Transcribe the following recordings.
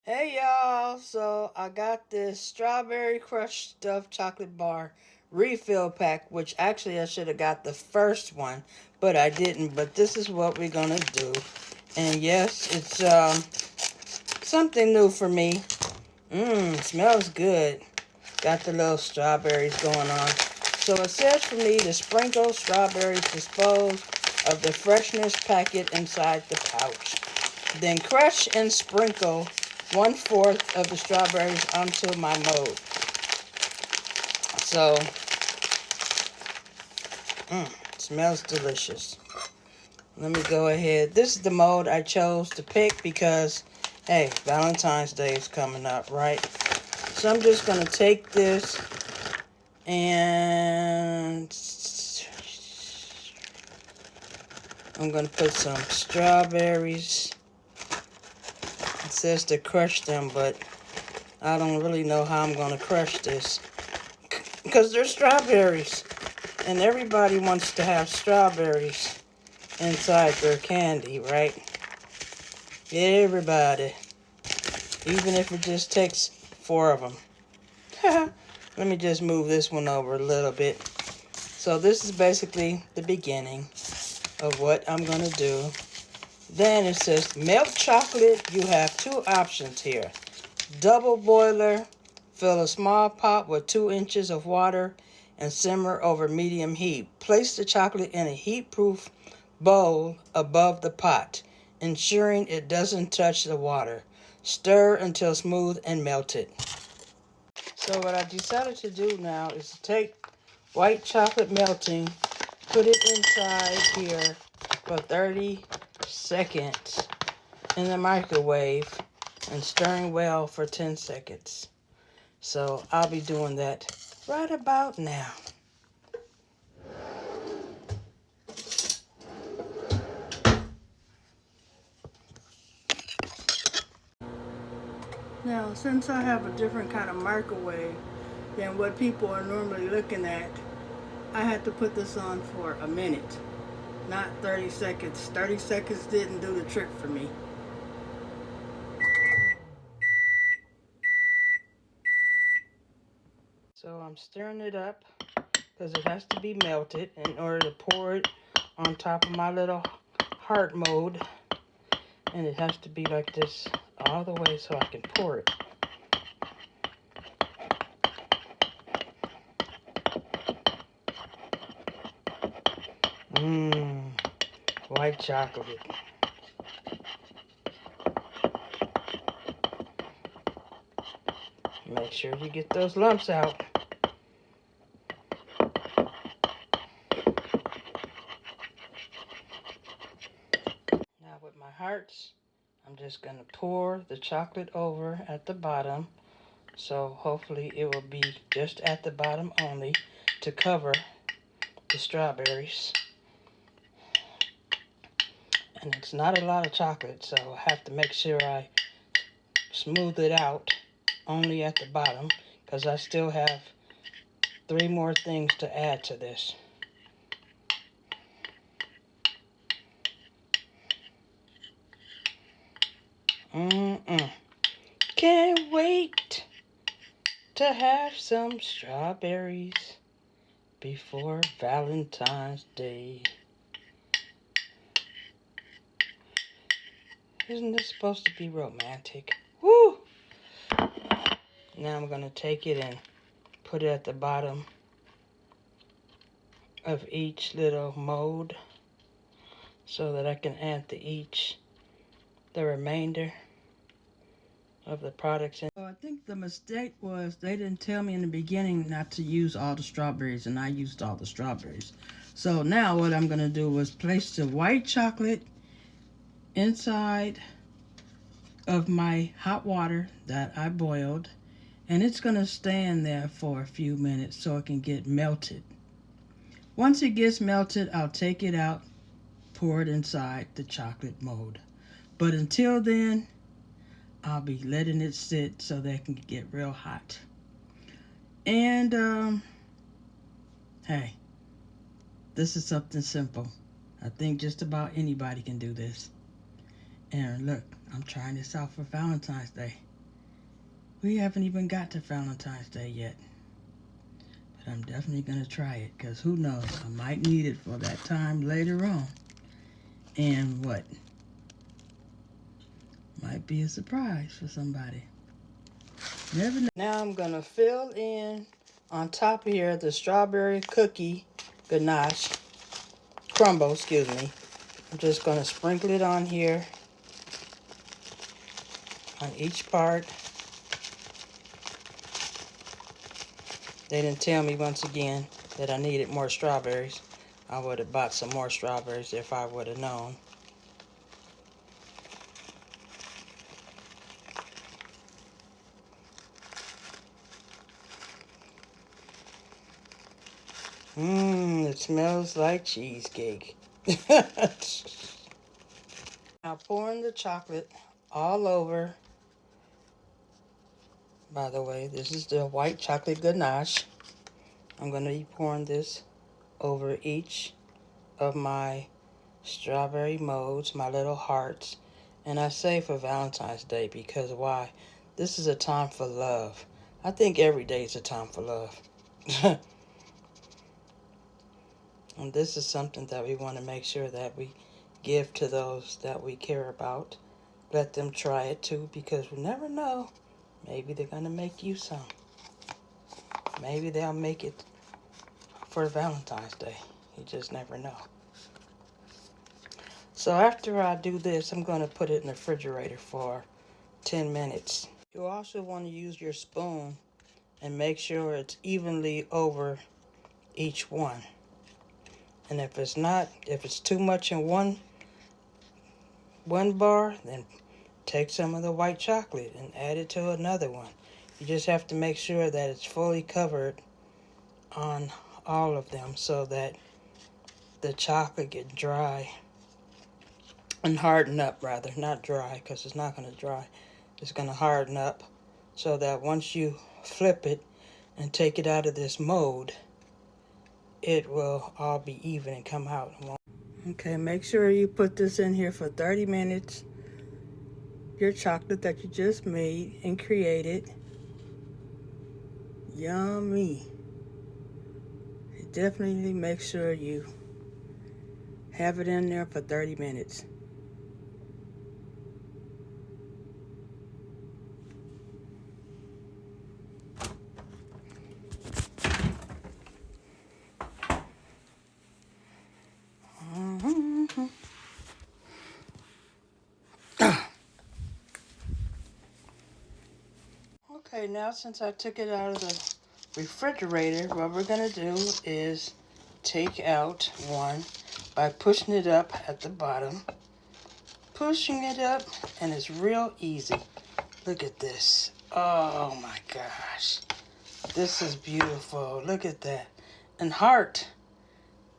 Hey y'all, so I got this strawberry crushed stuffed chocolate bar refill pack, which actually I should have got the first one, but I didn't. But this is what we're gonna do. And yes, it's something new for me. Smells good. Got the little strawberries going on. So it says for me to sprinkle strawberries, dispose of the freshness packet inside the pouch. Then crush and sprinkle 1/4 of the strawberries onto my mold. So, it smells delicious. Let me go ahead. This is the mold I chose to pick because, hey, Valentine's Day is coming up, right? So I'm just going to take this and I'm going to put some strawberries. It says to crush them, but I don't really know how I'm going to crush this because they're strawberries. And everybody wants to have strawberries inside their candy, right? Everybody. Even if it just takes 4 of them. Let me just move this one over a little bit. So this is basically the beginning of what I'm going to do. Then it says milk chocolate. You have 2 options here. Double boiler. Fill a small pot with 2 inches of water and simmer over medium heat. Place the chocolate in a heat-proof bowl above the pot, ensuring it doesn't touch the water. Stir until smooth and melted. So what I decided to do now is to take white chocolate melting, put it inside here for 30 seconds in the microwave and stirring well for 10 seconds. So I'll be doing that right about now. Now, since I have a different kind of microwave than what people are normally looking at, I had to put this on for a minute, not 30 seconds. 30 seconds didn't do the trick for me. So I'm stirring it up because it has to be melted in order to pour it on top of my little heart mold. And it has to be like this all the way so I can pour it. White chocolate. Make sure you get those lumps out. Now with my hearts, I'm just going to pour the chocolate over at the bottom. So hopefully it will be just at the bottom only to cover the strawberries. And it's not a lot of chocolate, so I have to make sure I smooth it out only at the bottom because I still have 3 more things to add to this. Can't wait to have some strawberries before Valentine's Day. Isn't this supposed to be romantic? Woo! Now I'm going to take it and put it at the bottom of each little mold so that I can add the remainder of the products in. So I think the mistake was they didn't tell me in the beginning not to use all the strawberries, and I used all the strawberries. So now what I'm going to do is place the white chocolate inside of my hot water that I boiled, and it's going to stand there for a few minutes so it can get melted. Once it gets melted, I'll take it out, pour it inside the chocolate mold. But until then, I'll be letting it sit so that it can get real hot. And hey, this is something simple. I think just about anybody can do this. And look, I'm trying this out for Valentine's Day. We haven't even got to Valentine's Day yet. But I'm definitely going to try it, because who knows, I might need it for that time later on. And what? Might be a surprise for somebody. Never know. Now I'm going to fill in on top here the strawberry cookie ganache, crumble, excuse me. I'm just going to sprinkle it on here, on each part. They didn't tell me once again that I needed more strawberries. I would have bought some more strawberries if I would have known. It smells like cheesecake. Now pouring the chocolate all over. By the way, this is the white chocolate ganache. I'm going to be pouring this over each of my strawberry molds, my little hearts. And I say for Valentine's Day because why? This is a time for love. I think every day is a time for love. And this is something that we want to make sure that we give to those that we care about. Let them try it too, because we never know. Maybe they're going to make you some. Maybe they'll make it for Valentine's Day. You just never know. So after I do this, I'm going to put it in the refrigerator for 10 minutes. You also want to use your spoon and make sure it's evenly over each one. And if it's not, if it's too much in one bar, then take some of the white chocolate and add it to another one. You just have to make sure that it's fully covered on all of them so that the chocolate get dry and harden up, rather, not dry, because it's not going to dry. It's going to harden up so that once you flip it and take it out of this mold, it will all be even and come out. Okay, make sure you put this in here for 30 minutes. Your chocolate that you just made and created. Yummy. Definitely make sure you have it in there for 30 minutes. Okay, now since I took it out of the refrigerator, what we're going to do is take out one by pushing it up at the bottom. Pushing it up, and it's real easy. Look at this. Oh my gosh. This is beautiful. Look at that. And heart,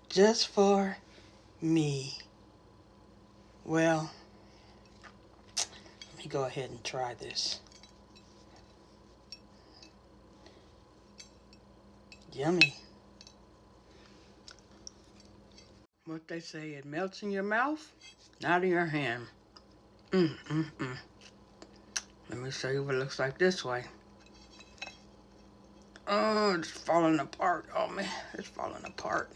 just for me. Well, let me go ahead and try this. Yummy. What they say, it melts in your mouth, not in your hand. Let me show you what it looks like this way. Oh, it's falling apart. Oh man, it's falling apart.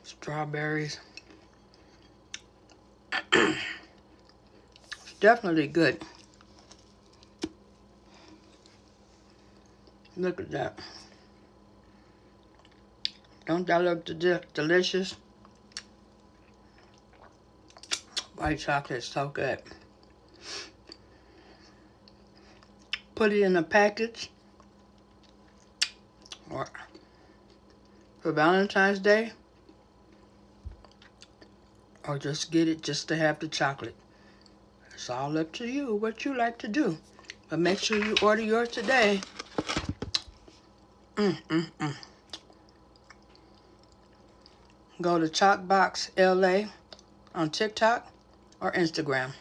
Strawberries. It's definitely good. Look at that. Don't that look delicious? White chocolate is so good. Put it in a package or for Valentine's Day, or just get it just to have the chocolate. It's all up to you what you like to do. But make sure you order yours today. Go to Chalkbox LA on TikTok or Instagram.